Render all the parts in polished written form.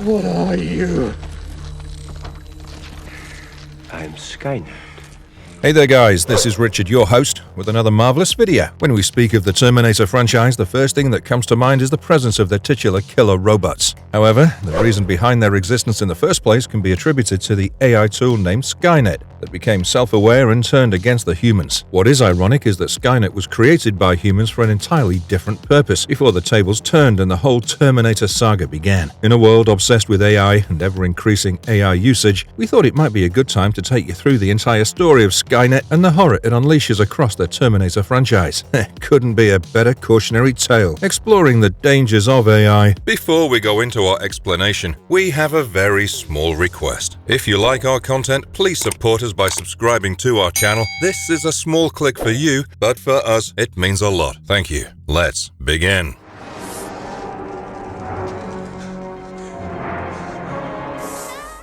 What are you? I'm Skynet. Hey there guys, this is Richard, your host, with another marvelous video. When we speak of the Terminator franchise, the first thing that comes to mind is the presence of their titular killer robots. However, the reason behind their existence in the first place can be attributed to the AI tool named Skynet that became self-aware and turned against the humans. What is ironic is that Skynet was created by humans for an entirely different purpose before the tables turned and the whole Terminator saga began. In a world obsessed with AI and ever-increasing AI usage, we thought it might be a good time to take you through the entire story of Skynet and the horror it unleashes across the Terminator franchise. Couldn't be a better cautionary tale, exploring the dangers of AI. Before we go into our explanation, we have a very small request. If you like our content, please support us by subscribing to our channel. This is a small click for you, but for us, it means a lot. Thank you. Let's begin.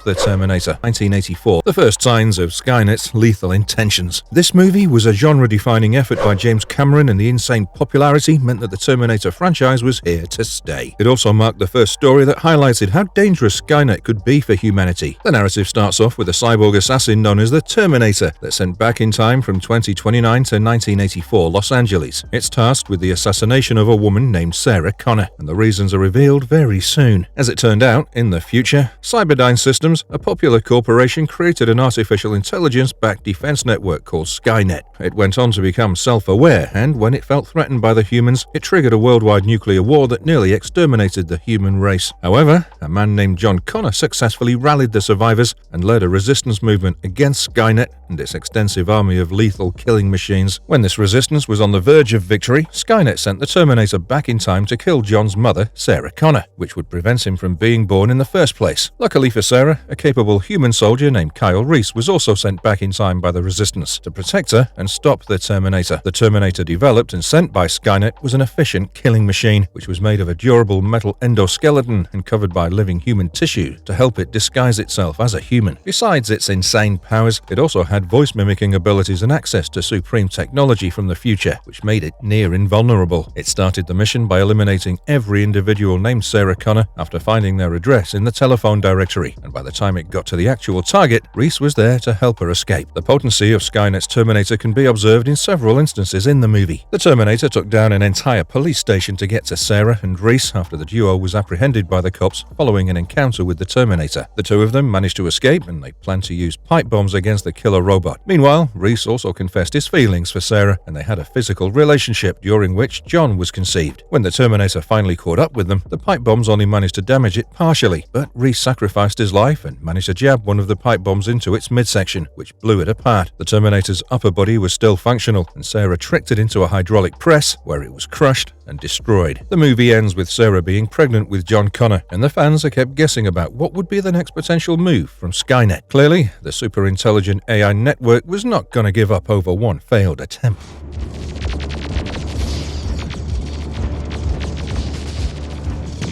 The Terminator, 1984, the first signs of Skynet's lethal intentions. This movie was a genre-defining effort by James Cameron, and the insane popularity meant that the Terminator franchise was here to stay. It also marked the first story that highlighted how dangerous Skynet could be for humanity. The narrative starts off with a cyborg assassin known as the Terminator that's sent back in time from 2029 to 1984 Los Angeles. It's tasked with the assassination of a woman named Sarah Connor, and the reasons are revealed very soon. As it turned out, in the future, Cyberdyne Systems, a popular corporation, created an artificial intelligence-backed defense network called Skynet. It went on to become self-aware, and when it felt threatened by the humans, it triggered a worldwide nuclear war that nearly exterminated the human race. However, a man named John Connor successfully rallied the survivors and led a resistance movement against Skynet and its extensive army of lethal killing machines. When this resistance was on the verge of victory, Skynet sent the Terminator back in time to kill John's mother, Sarah Connor, which would prevent him from being born in the first place. Luckily for Sarah, a capable human soldier named Kyle Reese was also sent back in time by the Resistance to protect her and stop the Terminator. The Terminator developed and sent by Skynet was an efficient killing machine, which was made of a durable metal endoskeleton and covered by living human tissue to help it disguise itself as a human. Besides its insane powers, it also had voice mimicking abilities and access to supreme technology from the future, which made it near invulnerable. It started the mission by eliminating every individual named Sarah Connor after finding their address in the telephone directory, and by the time it got to the actual target, Reese was there to help her escape. The potency of Skynet's Terminator can be observed in several instances in the movie. The Terminator took down an entire police station to get to Sarah and Reese after the duo was apprehended by the cops following an encounter with the Terminator. The two of them managed to escape, and they planned to use pipe bombs against the killer robot. Meanwhile, Reese also confessed his feelings for Sarah, and they had a physical relationship during which John was conceived. When the Terminator finally caught up with them, the pipe bombs only managed to damage it partially, but Reese sacrificed his life and managed to jab one of the pipe bombs into its midsection, which blew it apart. The Terminator's upper body was still functional, and Sarah tricked it into a hydraulic press, where it was crushed and destroyed. The movie ends with Sarah being pregnant with John Connor, and the fans are kept guessing about what would be the next potential move from Skynet. Clearly, the super intelligent AI network was not going to give up over one failed attempt.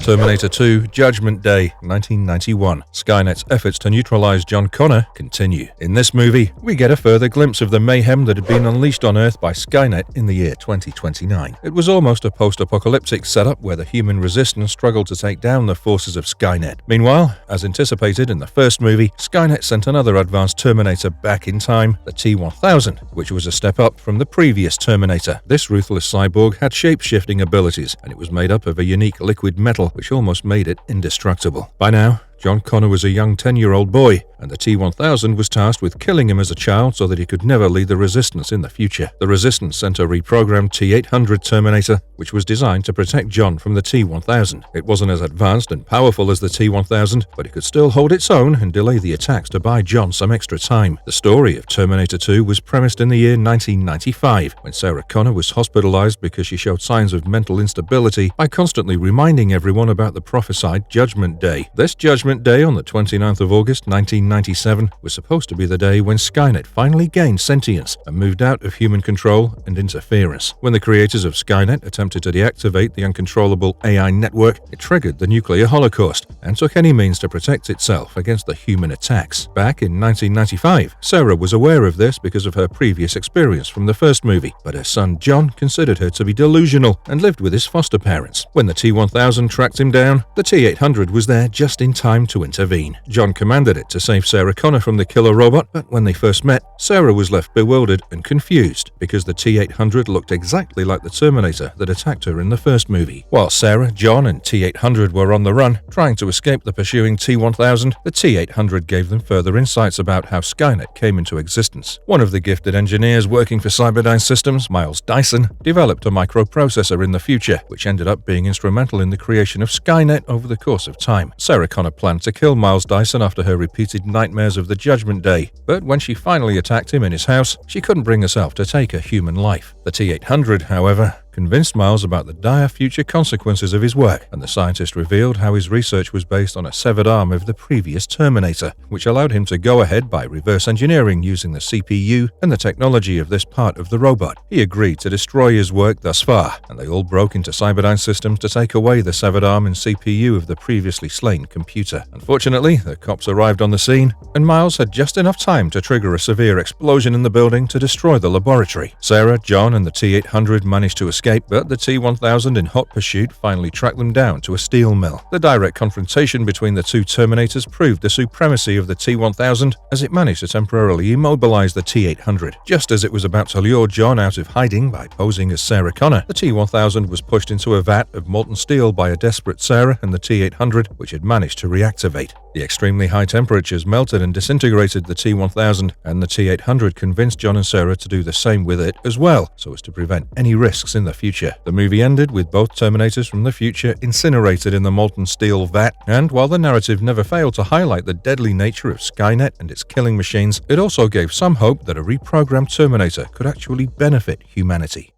Terminator 2 Judgment Day, 1991. Skynet's efforts to neutralize John Connor continue. In this movie, we get a further glimpse of the mayhem that had been unleashed on Earth by Skynet in the year 2029. It was almost a post-apocalyptic setup where the human resistance struggled to take down the forces of Skynet. Meanwhile, as anticipated in the first movie, Skynet sent another advanced Terminator back in time, the T-1000, which was a step up from the previous Terminator. This ruthless cyborg had shape-shifting abilities, and it was made up of a unique liquid metal which almost made it indestructible. By now, John Connor was a young 10-year-old boy, and the T-1000 was tasked with killing him as a child so that he could never lead the Resistance in the future. The Resistance sent a reprogrammed T-800 Terminator, which was designed to protect John from the T-1000. It wasn't as advanced and powerful as the T-1000, but it could still hold its own and delay the attacks to buy John some extra time. The story of Terminator 2 was premised in the year 1995, when Sarah Connor was hospitalized because she showed signs of mental instability by constantly reminding everyone about the prophesied Judgment Day. This Judgment Day on the 29th of August 1995 1997 was supposed to be the day when Skynet finally gained sentience and moved out of human control and interference. When the creators of Skynet attempted to deactivate the uncontrollable AI network, it triggered the nuclear holocaust and took any means to protect itself against the human attacks. Back in 1995, Sarah was aware of this because of her previous experience from the first movie, but her son John considered her to be delusional and lived with his foster parents. When the T-1000 tracked him down, the T-800 was there just in time to intervene. John commanded it to save Sarah Connor from the killer robot, but when they first met, Sarah was left bewildered and confused because the T-800 looked exactly like the Terminator that attacked her in the first movie. While Sarah, John, and T-800 were on the run, trying to escape the pursuing T-1000, the T-800 gave them further insights about how Skynet came into existence. One of the gifted engineers working for Cyberdyne Systems, Miles Dyson, developed a microprocessor in the future, which ended up being instrumental in the creation of Skynet over the course of time. Sarah Connor planned to kill Miles Dyson after her repeated nightmares of the Judgment Day, but when she finally attacked him in his house, she couldn't bring herself to take a human life. The T-800, however, convinced Miles about the dire future consequences of his work, and the scientist revealed how his research was based on a severed arm of the previous Terminator, which allowed him to go ahead by reverse engineering using the CPU and the technology of this part of the robot. He agreed to destroy his work thus far, and they all broke into Cyberdyne Systems to take away the severed arm and CPU of the previously slain computer. Unfortunately, the cops arrived on the scene, and Miles had just enough time to trigger a severe explosion in the building to destroy the laboratory. Sarah, John, and the T-800 managed to escape, but the T-1000 in hot pursuit finally tracked them down to a steel mill. The direct confrontation between the two Terminators proved the supremacy of the T-1000 as it managed to temporarily immobilize the T-800. Just as it was about to lure John out of hiding by posing as Sarah Connor, the T-1000 was pushed into a vat of molten steel by a desperate Sarah and the T-800, which had managed to reactivate. The extremely high temperatures melted and disintegrated the T-1000, and the T-800 convinced John and Sarah to do the same with it as well, so as to prevent any risks in the future. The movie ended with both Terminators from the future incinerated in the molten steel vat, and while the narrative never failed to highlight the deadly nature of Skynet and its killing machines, it also gave some hope that a reprogrammed Terminator could actually benefit humanity.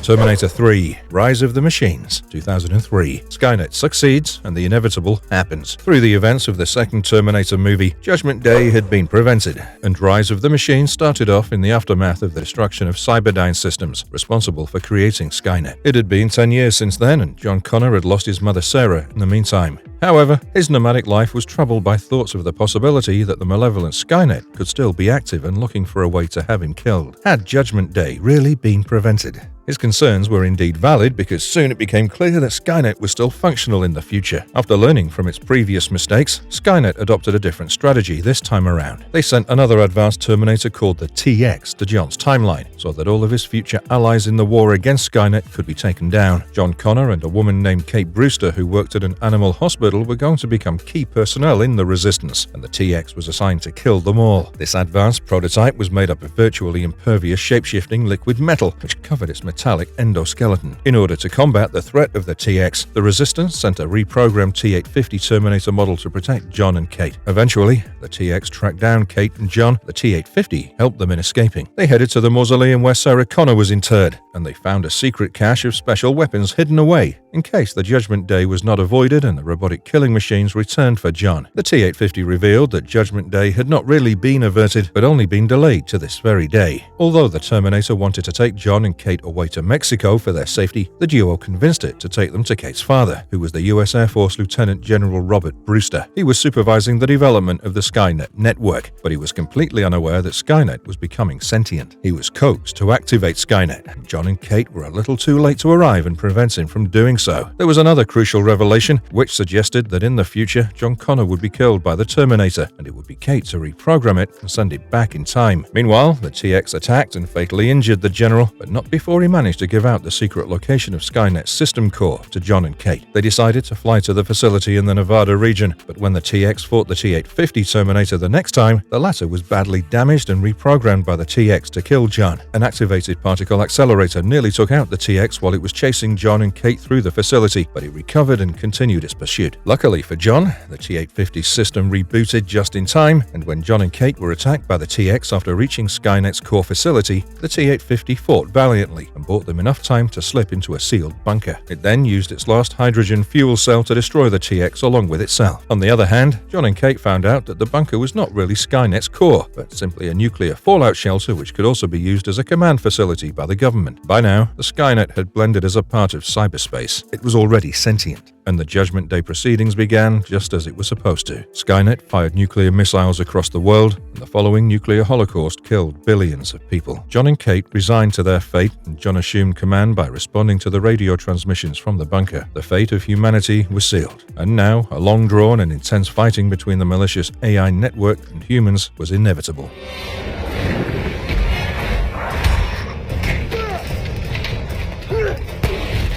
Terminator 3 – Rise of the Machines, 2003. Skynet succeeds and the inevitable happens. Through the events of the second Terminator movie, Judgment Day had been prevented, and Rise of the Machines started off in the aftermath of the destruction of Cyberdyne Systems, responsible for creating Skynet. It had been 10 years since then, and John Connor had lost his mother Sarah in the meantime. However, his nomadic life was troubled by thoughts of the possibility that the malevolent Skynet could still be active and looking for a way to have him killed. Had Judgment Day really been prevented? His concerns were indeed valid because soon it became clear that Skynet was still functional in the future. After learning from its previous mistakes, Skynet adopted a different strategy this time around. They sent another advanced Terminator called the TX to John's timeline so that all of his future allies in the war against Skynet could be taken down. John Connor and a woman named Kate Brewster who worked at an animal hospital were going to become key personnel in the resistance, and the TX was assigned to kill them all. This advanced prototype was made up of virtually impervious shape-shifting liquid metal, which covered its metallic endoskeleton. In order to combat the threat of the TX, the Resistance sent a reprogrammed T-850 Terminator model to protect John and Kate. Eventually, the TX tracked down Kate and John. The T-850 helped them in escaping. They headed to the mausoleum where Sarah Connor was interred, and they found a secret cache of special weapons hidden away in case the Judgment Day was not avoided and the robotic killing machines returned for John. The T-850 revealed that Judgment Day had not really been averted, but only been delayed to this very day. Although the Terminator wanted to take John and Kate away to Mexico for their safety, the duo convinced it to take them to Kate's father, who was the U.S. Air Force Lieutenant General Robert Brewster. He was supervising the development of the Skynet network, but he was completely unaware that Skynet was becoming sentient. He was coaxed to activate Skynet, and John and Kate were a little too late to arrive and prevent him from doing so. There was another crucial revelation, which suggested that in the future, John Connor would be killed by the Terminator, and it would be Kate to reprogram it and send it back in time. Meanwhile, the TX attacked and fatally injured the general, but not before he managed to give out the secret location of Skynet's system core to John and Kate. They decided to fly to the facility in the Nevada region, but when the TX fought the T-850 Terminator the next time, the latter was badly damaged and reprogrammed by the TX to kill John. An activated particle accelerator nearly took out the TX while it was chasing John and Kate through the facility, but it recovered and continued its pursuit. Luckily for John, the T-850's system rebooted just in time, and when John and Kate were attacked by the TX after reaching Skynet's core facility, the T-850 fought valiantly and and bought them enough time to slip into a sealed bunker. It then used its last hydrogen fuel cell to destroy the TX along with itself. On the other hand, John and Kate found out that the bunker was not really Skynet's core, but simply a nuclear fallout shelter which could also be used as a command facility by the government. By now, the Skynet had blended as a part of cyberspace. It was already sentient, and the Judgment Day proceedings began just as it was supposed to. Skynet fired nuclear missiles across the world, and the following nuclear holocaust killed billions of people. John and Kate resigned to their fate, and John assumed command by responding to the radio transmissions from the bunker. The fate of humanity was sealed, and now a long-drawn and intense fighting between the malicious AI network and humans was inevitable.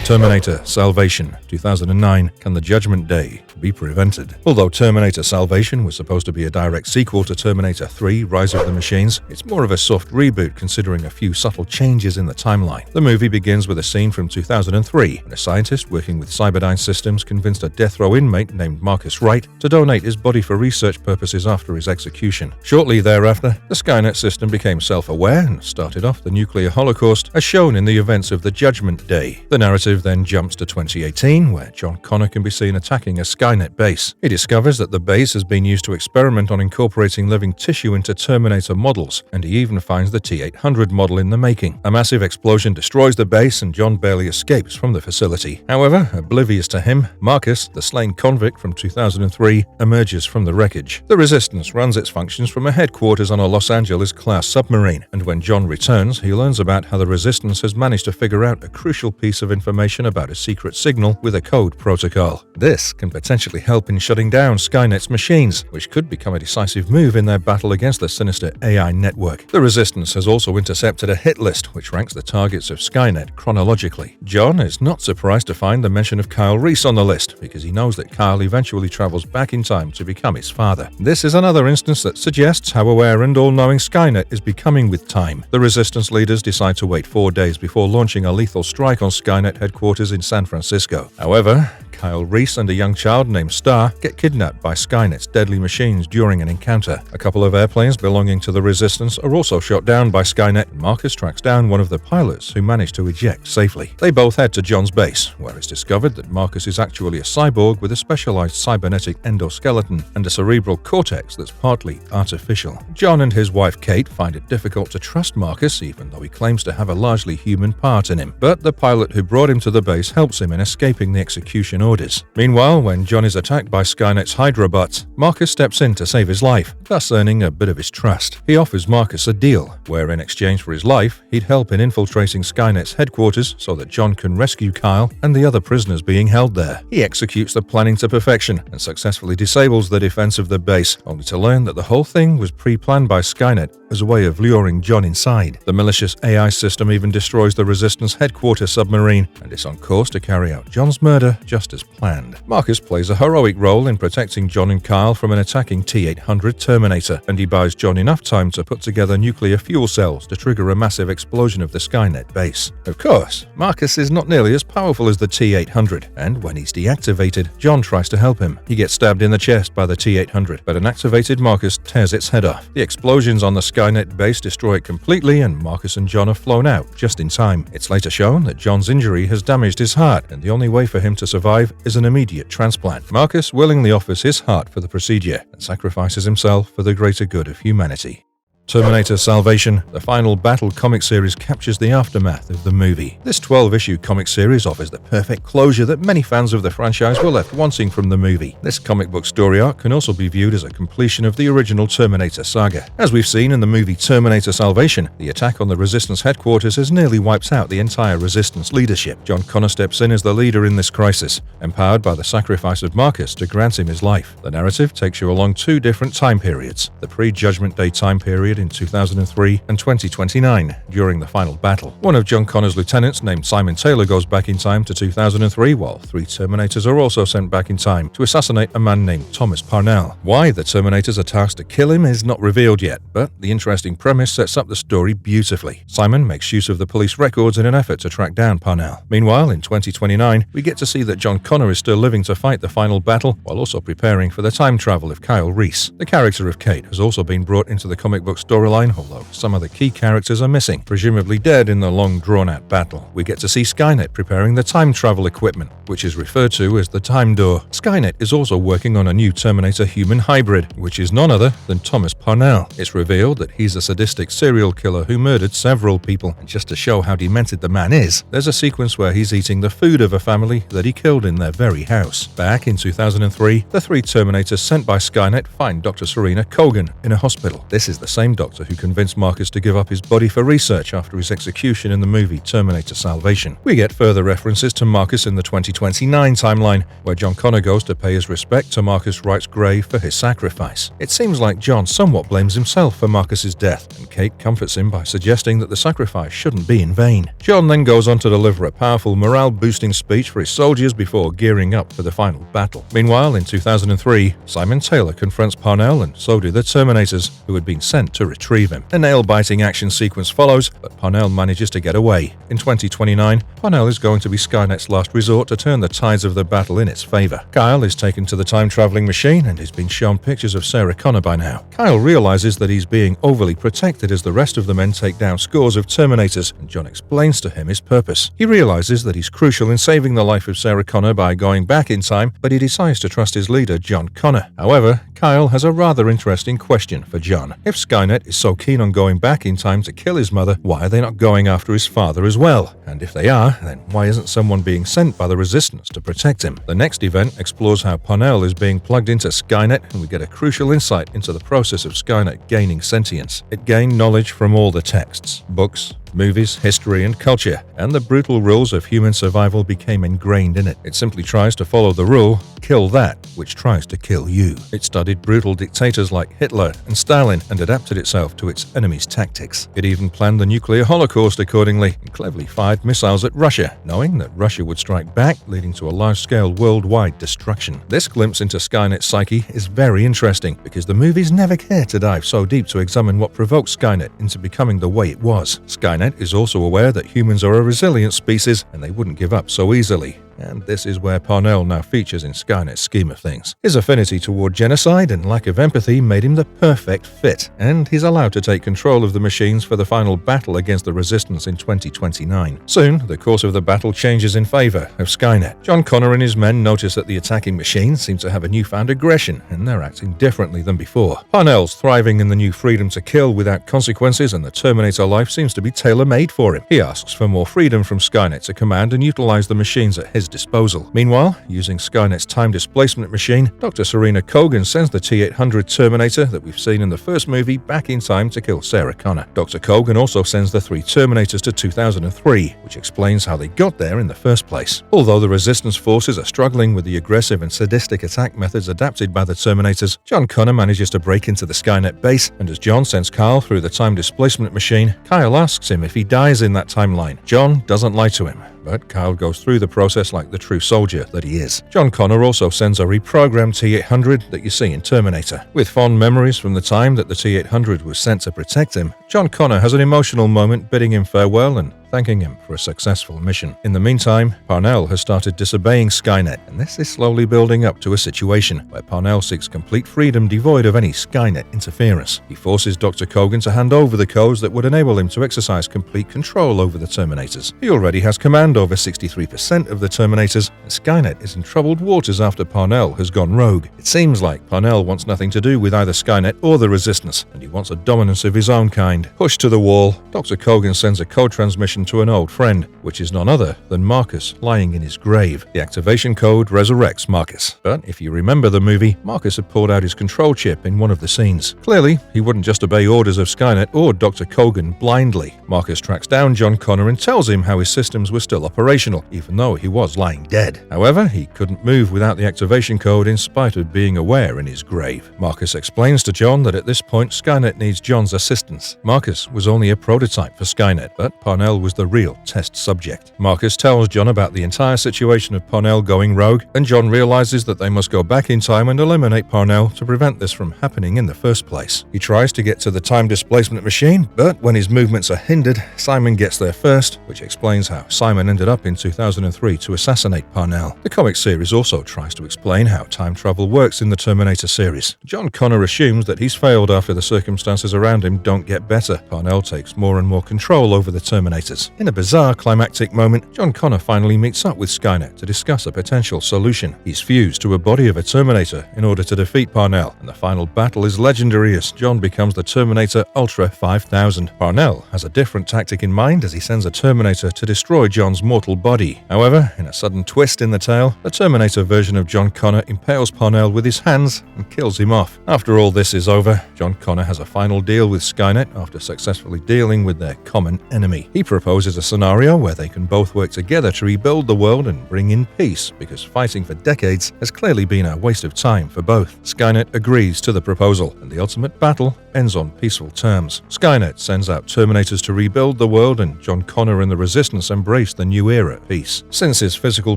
Terminator Salvation, 2009. Can the Judgment Day be prevented? Although Terminator Salvation was supposed to be a direct sequel to Terminator 3 Rise of the Machines, it's more of a soft reboot considering a few subtle changes in the timeline. The movie begins with a scene from 2003 when a scientist working with Cyberdyne Systems convinced a death row inmate named Marcus Wright to donate his body for research purposes after his execution. Shortly thereafter, the Skynet system became self-aware and started off the nuclear holocaust as shown in the events of the Judgment Day. The narrative then jumps to 2018, where John Connor can be seen attacking a Skynet base. He discovers that the base has been used to experiment on incorporating living tissue into Terminator models, and he even finds the T-800 model in the making. A massive explosion destroys the base, and John barely escapes from the facility. However, oblivious to him, Marcus, the slain convict from 2003, emerges from the wreckage. The Resistance runs its functions from a headquarters on a Los Angeles-class submarine, and when John returns, he learns about how the Resistance has managed to figure out a crucial piece of information about a secret signal with a code protocol. This can potentially help in shutting down Skynet's machines, which could become a decisive move in their battle against the sinister AI network. The Resistance has also intercepted a hit list, which ranks the targets of Skynet chronologically. John is not surprised to find the mention of Kyle Reese on the list, because he knows that Kyle eventually travels back in time to become his father. This is another instance that suggests how aware and all-knowing Skynet is becoming with time. The Resistance leaders decide to wait 4 days before launching a lethal strike on Skynet headquarters in San Francisco. However, Kyle Reese and a young child named Star get kidnapped by Skynet's deadly machines during an encounter. A couple of airplanes belonging to the Resistance are also shot down by Skynet, and Marcus tracks down one of the pilots who managed to eject safely. They both head to John's base, where it's discovered that Marcus is actually a cyborg with a specialized cybernetic endoskeleton and a cerebral cortex that's partly artificial. John and his wife Kate find it difficult to trust Marcus, even though he claims to have a largely human part in him. But the pilot who brought him to the base helps him in escaping the execution orders. Meanwhile, when John is attacked by Skynet's Hydra bots, Marcus steps in to save his life, thus earning a bit of his trust. He offers Marcus a deal, where in exchange for his life, he'd help in infiltrating Skynet's headquarters so that John can rescue Kyle and the other prisoners being held there. He executes the planning to perfection and successfully disables the defense of the base, only to learn that the whole thing was pre-planned by Skynet as a way of luring John inside. The malicious AI system even destroys the Resistance headquarters submarine, and it's on course to carry out John's murder just as planned. Marcus plays a heroic role in protecting John and Kyle from an attacking T-800 Terminator, and he buys John enough time to put together nuclear fuel cells to trigger a massive explosion of the Skynet base. Of course, Marcus is not nearly as powerful as the T-800, and when he's deactivated, John tries to help him. He gets stabbed in the chest by the T-800, but an activated Marcus tears its head off. The explosions on the Skynet base destroy it completely, and Marcus and John are flown out just in time. It's later shown that John's injury has damaged his heart, and the only way for him to survive is an immediate transplant. Marcus willingly offers his heart for the procedure and sacrifices himself for the greater good of humanity. Terminator Salvation, the final battle comic series, captures the aftermath of the movie. This 12-issue comic series offers the perfect closure that many fans of the franchise were left wanting from the movie. This comic book story arc can also be viewed as a completion of the original Terminator saga. As we've seen in the movie Terminator Salvation, the attack on the Resistance headquarters has nearly wiped out the entire Resistance leadership. John Connor steps in as the leader in this crisis, empowered by the sacrifice of Marcus to grant him his life. The narrative takes you along 2 different time periods: the pre-Judgment Day time period in 2003 and 2029 during the final battle. One of John Connor's lieutenants named Simon Taylor goes back in time to 2003, while 3 Terminators are also sent back in time to assassinate a man named Thomas Parnell. Why the Terminators are tasked to kill him is not revealed yet, but the interesting premise sets up the story beautifully. Simon makes use of the police records in an effort to track down Parnell. Meanwhile, in 2029, we get to see that John Connor is still living to fight the final battle while also preparing for the time travel of Kyle Reese. The character of Kate has also been brought into the comic books storyline, although some of the key characters are missing, presumably dead in the long drawn-out battle. We get to see Skynet preparing the time travel equipment, which is referred to as the Time Door. Skynet is also working on a new Terminator human hybrid, which is none other than Thomas Parnell. It's revealed that he's a sadistic serial killer who murdered several people, and just to show how demented the man is, there's a sequence where he's eating the food of a family that he killed in their very house. Back in 2003, the 3 Terminators sent by Skynet find Dr. Serena Kogan in a hospital. This is the same doctor who convinced Marcus to give up his body for research after his execution in the movie Terminator Salvation. We get further references to Marcus in the 2029 timeline, where John Connor goes to pay his respect to Marcus Wright's grave for his sacrifice. It seems like John somewhat blames himself for Marcus's death, and Kate comforts him by suggesting that the sacrifice shouldn't be in vain. John then goes on to deliver a powerful morale-boosting speech for his soldiers before gearing up for the final battle. Meanwhile, in 2003, Simon Taylor confronts Parnell, and so do the Terminators, who had been sent to retrieve him. A nail-biting action sequence follows, but Parnell manages to get away. In 2029, Parnell is going to be Skynet's last resort to turn the tides of the battle in its favor. Kyle is taken to the time-traveling machine and has been shown pictures of Sarah Connor by now. Kyle realizes that he's being overly protected as the rest of the men take down scores of Terminators, and John explains to him his purpose. He realizes that he's crucial in saving the life of Sarah Connor by going back in time, but he decides to trust his leader, John Connor. However, Kyle has a rather interesting question for John. If Skynet is so keen on going back in time to kill his mother, why are they not going after his father as well? And if they are, then why isn't someone being sent by the Resistance to protect him? The next event explores how Parnell is being plugged into Skynet, and we get a crucial insight into the process of Skynet gaining sentience. It gained knowledge from all the texts, books, movies, history, and culture, and the brutal rules of human survival became ingrained in it. It simply tries to follow the rule, kill that which tries to kill you. It studied brutal dictators like Hitler and Stalin and adapted itself to its enemies' tactics. It even planned the nuclear holocaust accordingly and cleverly fired missiles at Russia, knowing that Russia would strike back, leading to a large-scale worldwide destruction. This glimpse into Skynet's psyche is very interesting because the movies never care to dive so deep to examine what provoked Skynet into becoming the way it was. Skynet is also aware that humans are a resilient species and they wouldn't give up so easily. And this is where Parnell now features in Skynet's scheme of things. His affinity toward genocide and lack of empathy made him the perfect fit, and he's allowed to take control of the machines for the final battle against the Resistance in 2029. Soon, the course of the battle changes in favor of Skynet. John Connor and his men notice that the attacking machines seem to have a newfound aggression, and they're acting differently than before. Parnell's thriving in the new freedom to kill without consequences, and the Terminator life seems to be tailor-made for him. He asks for more freedom from Skynet to command and utilize the machines at his disposal. Meanwhile, using Skynet's time displacement machine, Dr. Serena Kogan sends the T-800 Terminator that we've seen in the first movie back in time to kill Sarah Connor. Dr. Kogan also sends the 3 Terminators to 2003, which explains how they got there in the first place. Although the Resistance forces are struggling with the aggressive and sadistic attack methods adapted by the Terminators, John Connor manages to break into the Skynet base, and as John sends Kyle through the time displacement machine, Kyle asks him if he dies in that timeline. John doesn't lie to him, but Kyle goes through the process like the true soldier that he is. John Connor also sends a reprogrammed T-800 that you see in Terminator. With fond memories from the time that the T-800 was sent to protect him, John Connor has an emotional moment bidding him farewell and thanking him for a successful mission. In the meantime, Parnell has started disobeying Skynet, and this is slowly building up to a situation where Parnell seeks complete freedom devoid of any Skynet interference. He forces Dr. Kogan to hand over the codes that would enable him to exercise complete control over the Terminators. He already has command over 63% of the Terminators, and Skynet is in troubled waters after Parnell has gone rogue. It seems like Parnell wants nothing to do with either Skynet or the Resistance, and he wants a dominance of his own kind. Pushed to the wall, Dr. Kogan sends a code transmission to an old friend, which is none other than Marcus lying in his grave. The activation code resurrects Marcus. But if you remember the movie, Marcus had pulled out his control chip in one of the scenes. Clearly, he wouldn't just obey orders of Skynet or Dr. Kogan blindly. Marcus tracks down John Connor and tells him how his systems were still operational, even though he was lying dead. However, he couldn't move without the activation code in spite of being aware in his grave. Marcus explains to John that at this point Skynet needs John's assistance. Marcus was only a prototype for Skynet, but Parnell was the real test subject. subject. Marcus tells John about the entire situation of Parnell going rogue, and John realizes that they must go back in time and eliminate Parnell to prevent this from happening in the first place. He tries to get to the time displacement machine, but when his movements are hindered, Simon gets there first, which explains how Simon ended up in 2003 to assassinate Parnell. The comic series also tries to explain how time travel works in the Terminator series. John Connor assumes that he's failed after the circumstances around him don't get better. Parnell takes more and more control over the Terminators. In a bizarre climactic moment, John Connor finally meets up with Skynet to discuss a potential solution. He's fused to a body of a Terminator in order to defeat Parnell, and the final battle is legendary as John becomes the Terminator Ultra 5000. Parnell has a different tactic in mind as he sends a Terminator to destroy John's mortal body. However, in a sudden twist in the tale, the Terminator version of John Connor impales Parnell with his hands and kills him off. After all this is over, John Connor has a final deal with Skynet after successfully dealing with their common enemy. He proposes a scenario where they can both work together to rebuild the world and bring in peace, because fighting for decades has clearly been a waste of time for both. Skynet agrees to the proposal, and the ultimate battle ends on peaceful terms. Skynet sends out Terminators to rebuild the world, and John Connor and the Resistance embrace the new era of peace. Since his physical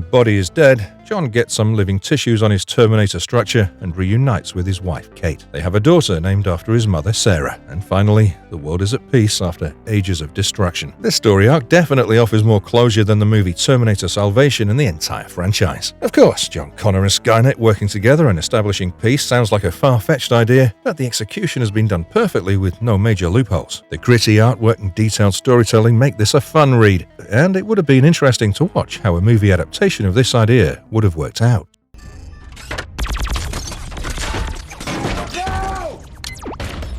body is dead, John gets some living tissues on his Terminator structure and reunites with his wife, Kate. They have a daughter named after his mother, Sarah. And finally, the world is at peace after ages of destruction. This story arc definitely offers more closure than the movie Terminator Salvation and the entire franchise. Of course, John Connor and Skynet working together and establishing peace sounds like a far-fetched idea, but the execution has been done perfectly with no major loopholes. The gritty artwork and detailed storytelling make this a fun read, and it would have been interesting to watch how a movie adaptation of this idea would have worked out.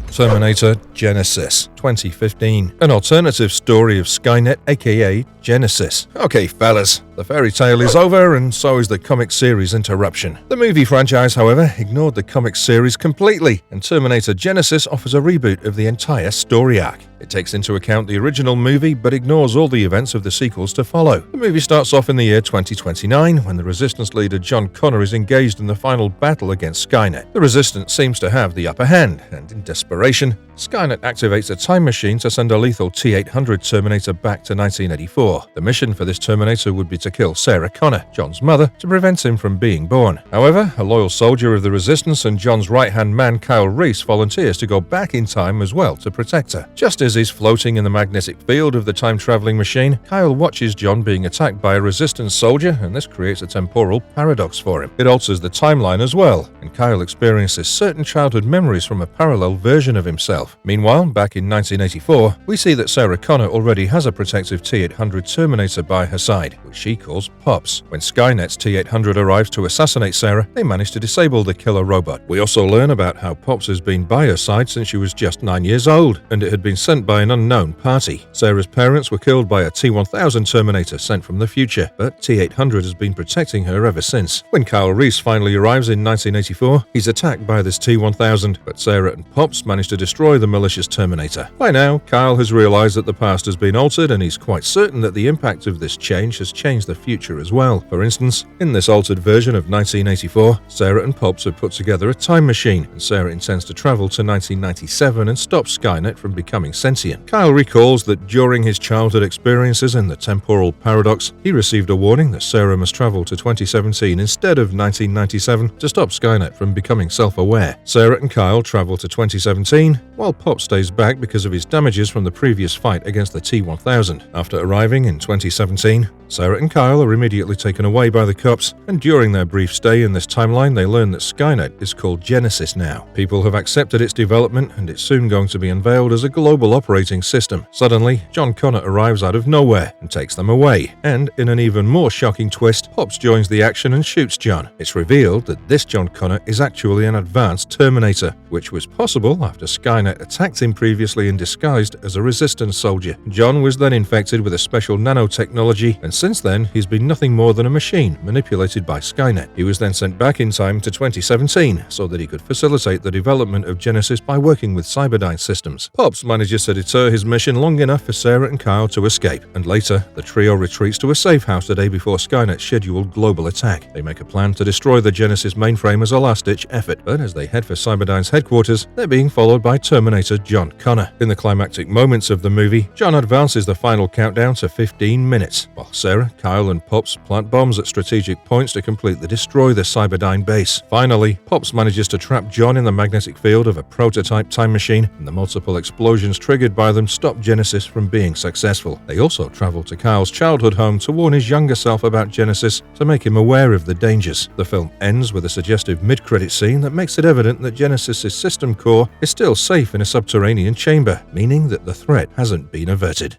Terminator Genesis 2015, an alternative story of Skynet, aka Genesis. Okay fellas, the fairy tale is over and so is the comic series interruption. The movie franchise, however, ignored the comic series completely, and Terminator Genesis offers a reboot of the entire story arc. It takes into account the original movie but ignores all the events of the sequels to follow. The movie starts off in the year 2029 when the Resistance leader John Connor is engaged in the final battle against Skynet. The Resistance seems to have the upper hand, and in desperation, Skynet activates a time machine to send a lethal T-800 Terminator back to 1984. The mission for this Terminator would be to kill Sarah Connor, John's mother, to prevent him from being born. However, a loyal soldier of the Resistance and John's right-hand man Kyle Reese volunteers to go back in time as well to protect her. Just as he's floating in the magnetic field of the time-traveling machine, Kyle watches John being attacked by a Resistance soldier, and this creates a temporal paradox for him. It alters the timeline as well, and Kyle experiences certain childhood memories from a parallel version of himself. Meanwhile, back in 1984, we see that Sarah Connor already has a protective T-800 Terminator by her side, which she calls Pops. When Skynet's T-800 arrives to assassinate Sarah, they manage to disable the killer robot. We also learn about how Pops has been by her side since she was just 9 years old, and it had been sent by an unknown party. Sarah's parents were killed by a T-1000 Terminator sent from the future, but T-800 has been protecting her ever since. When Kyle Reese finally arrives in 1984, he's attacked by this T-1000, but Sarah and Pops manage to destroy the malicious Terminator. By now, Kyle has realized that the past has been altered, and he's quite certain that the impact of this change has changed the future as well. For instance, in this altered version of 1984, Sarah and Pops have put together a time machine, and Sarah intends to travel to 1997 and stop Skynet from becoming sentient. Kyle recalls that during his childhood experiences in the temporal paradox, he received a warning that Sarah must travel to 2017 instead of 1997 to stop Skynet from becoming self-aware. Sarah and Kyle travel to 2017, while Pop stays back because of his damages from the previous fight against the T-1000. After arriving in 2017, Sarah and Kyle are immediately taken away by the cops, and during their brief stay in this timeline, they learn that Skynet is called Genesis now. People have accepted its development, and it's soon going to be unveiled as a global operating system. Suddenly, John Connor arrives out of nowhere and takes them away, and in an even more shocking twist, Pops joins the action and shoots John. It's revealed that this John Connor is actually an advanced Terminator, which was possible after Skynet attacked him previously and disguised as a Resistance soldier. John was then infected with a special nanotechnology, and since then, he's been nothing more than a machine manipulated by Skynet. He was then sent back in time to 2017 so that he could facilitate the development of Genesis by working with Cyberdyne Systems. Pops manages manages to deter his mission long enough for Sarah and Kyle to escape, and later, the trio retreats to a safe house the day before Skynet's scheduled global attack. They make a plan to destroy the Genesis mainframe as a last-ditch effort, but as they head for Cyberdyne's headquarters, they're being followed by Terminator John Connor. In the climactic moments of the movie, John advances the final countdown to 15 minutes, while Sarah, Kyle, and Pops plant bombs at strategic points to completely destroy the Cyberdyne base. Finally, Pops manages to trap John in the magnetic field of a prototype time machine, and the multiple explosions triggered by them stop Genesis from being successful. They also travel to Kyle's childhood home to warn his younger self about Genesis to make him aware of the dangers. The film ends with a suggestive mid-credit scene that makes it evident that Genesis' system core is still safe in a subterranean chamber, meaning that the threat hasn't been averted.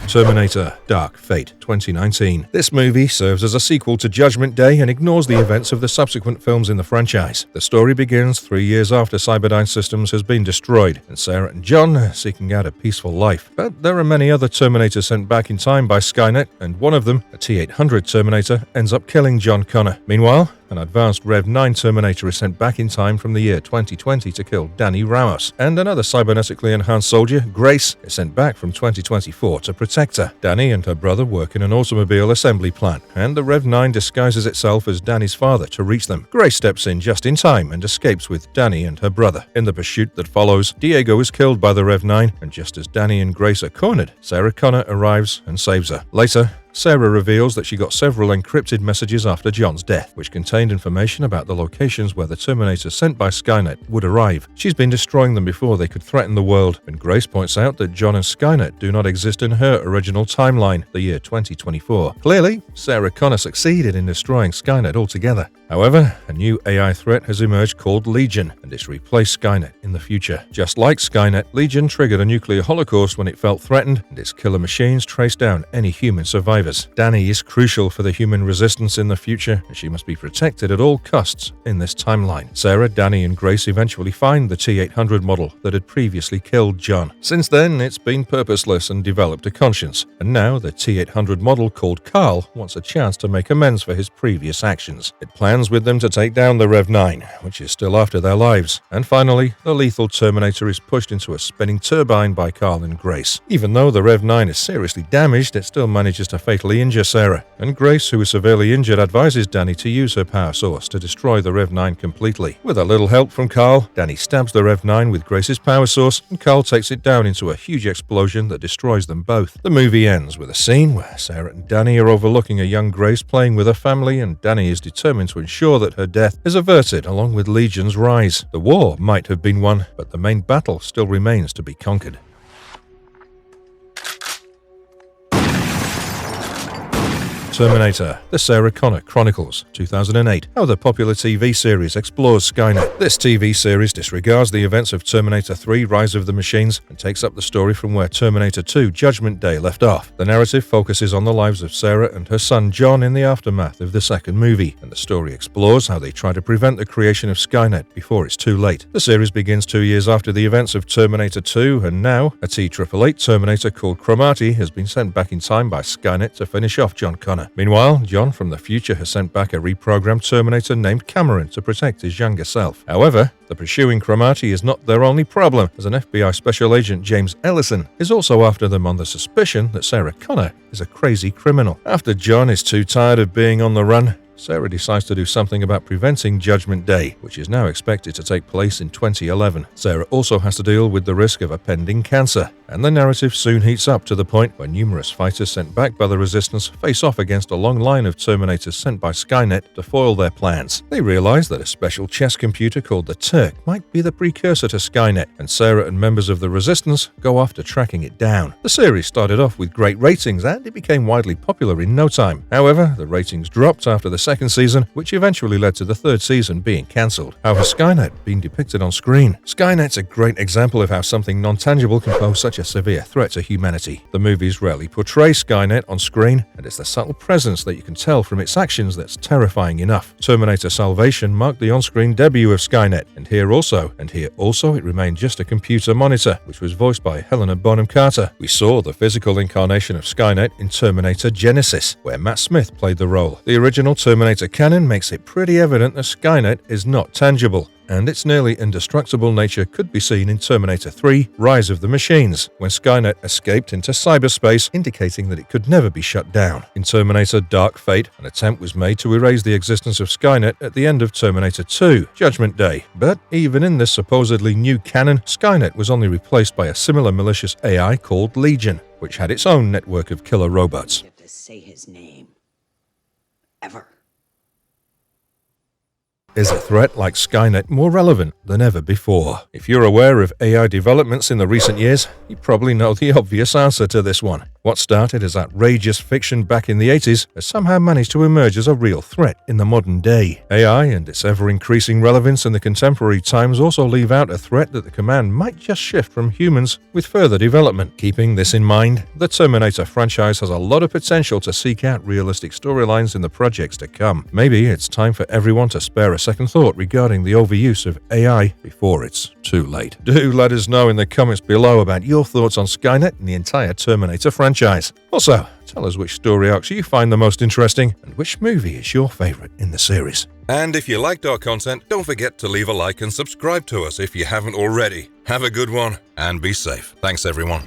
Terminator Dark Fate 2019. This movie serves as a sequel to Judgment Day and ignores the events of the subsequent films in the franchise. The story begins 3 years after Cyberdyne Systems has been destroyed, and Sarah and John are seeking out a peaceful life. But there are many other Terminators sent back in time by Skynet, and one of them, a T-800 Terminator, ends up killing John Connor. Meanwhile, an advanced Rev-9 Terminator is sent back in time from the year 2020 to kill Danny Ramos, and another cybernetically enhanced soldier, Grace, is sent back from 2024 to protect her. Danny and her brother work in an automobile assembly plant, and the Rev-9 disguises itself as Danny's father to reach them. Grace steps in just in time and escapes with Danny and her brother. In the pursuit that follows, Diego is killed by the Rev-9, and just as Danny and Grace are cornered, Sarah Connor arrives and saves her. Later, Sarah reveals that she got several encrypted messages after John's death, which contained information about the locations where the Terminator sent by Skynet would arrive. She's been destroying them before they could threaten the world, and Grace points out that John and Skynet do not exist in her original timeline, the year 2024. Clearly, Sarah Connor succeeded in destroying Skynet altogether. However, a new AI threat has emerged called Legion, and it's replaced Skynet in the future. Just like Skynet, Legion triggered a nuclear holocaust when it felt threatened, and its killer machines trace down any human survivors. Danny is crucial for the human resistance in the future, and she must be protected at all costs in this timeline. Sarah, Danny, and Grace eventually find the T-800 model that had previously killed John. Since then, it's been purposeless and developed a conscience, and now the T-800 model called Carl wants a chance to make amends for his previous actions. It plans with them to take down the Rev-9, which is still after their lives. And finally, the lethal Terminator is pushed into a spinning turbine by Carl and Grace. Even though the Rev-9 is seriously damaged, it still manages to fatally injure Sarah, and Grace, who is severely injured, advises Danny to use her power source to destroy the Rev-9 completely. With a little help from Carl, Danny stabs the Rev-9 with Grace's power source, and Carl takes it down into a huge explosion that destroys them both. The movie ends with a scene where Sarah and Danny are overlooking a young Grace playing with her family, and Danny is determined to ensure that her death is averted along with Legion's rise. The war might have been won, but the main battle still remains to be conquered. Terminator, the Sarah Connor Chronicles, 2008. How the popular TV series explores Skynet. This TV series disregards the events of Terminator 3 Rise of the Machines and takes up the story from where Terminator 2 Judgment Day left off. The narrative focuses on the lives of Sarah and her son John in the aftermath of the second movie, and the story explores how they try to prevent the creation of Skynet before it's too late. The series begins 2 years after the events of Terminator 2, and now a T-888 Terminator called Cromartie has been sent back in time by Skynet to finish off John Connor. Meanwhile, John from the future has sent back a reprogrammed Terminator named Cameron to protect his younger self. However, the pursuing Cromartie is not their only problem, as an FBI Special Agent James Ellison is also after them on the suspicion that Sarah Connor is a crazy criminal. After John is too tired of being on the run, Sarah decides to do something about preventing Judgment Day, which is now expected to take place in 2011. Sarah also has to deal with the risk of a pending cancer, and the narrative soon heats up to the point where numerous fighters sent back by the Resistance face off against a long line of Terminators sent by Skynet to foil their plans. They realize that a special chess computer called the Turk might be the precursor to Skynet, and Sarah and members of the Resistance go after tracking it down. The series started off with great ratings, and it became widely popular in no time. However, the ratings dropped after the second season, which eventually led to the third season being cancelled. How has Skynet been depicted on screen? Skynet's a great example of how something non-tangible can pose such a severe threat to humanity. The movies rarely portray Skynet on screen, and it's the subtle presence that you can tell from its actions that's terrifying enough. Terminator Salvation marked the on-screen debut of Skynet, and here also it remained just a computer monitor, which was voiced by Helena Bonham Carter. We saw the physical incarnation of Skynet in Terminator Genesis, where Matt Smith played the role. The original Terminator canon makes it pretty evident that Skynet is not tangible. and its nearly indestructible nature could be seen in Terminator 3: Rise of the Machines, when Skynet escaped into cyberspace, indicating that it could never be shut down. In Terminator Dark Fate, an attempt was made to erase the existence of Skynet at the end of Terminator 2: Judgment Day. But even in this supposedly new canon, Skynet was only replaced by a similar malicious AI called Legion, which had its own network of killer robots. You have to say his name. Ever. Is a threat like Skynet more relevant than ever before? If you're aware of AI developments in the recent years, you probably know the obvious answer to this one. What started as outrageous fiction back in the 80s has somehow managed to emerge as a real threat in the modern day. AI and its ever-increasing relevance in the contemporary times also leave out a threat that the command might just shift from humans with further development. Keeping this in mind, the Terminator franchise has a lot of potential to seek out realistic storylines in the projects to come. Maybe it's time for everyone to spare a second thought regarding the overuse of AI before it's too late. Do let us know in the comments below about your thoughts on Skynet and the entire Terminator franchise. Also, tell us which story arcs you find the most interesting and which movie is your favorite in the series. And if you liked our content, don't forget to leave a like and subscribe to us if you haven't already. Have a good one and be safe. Thanks everyone.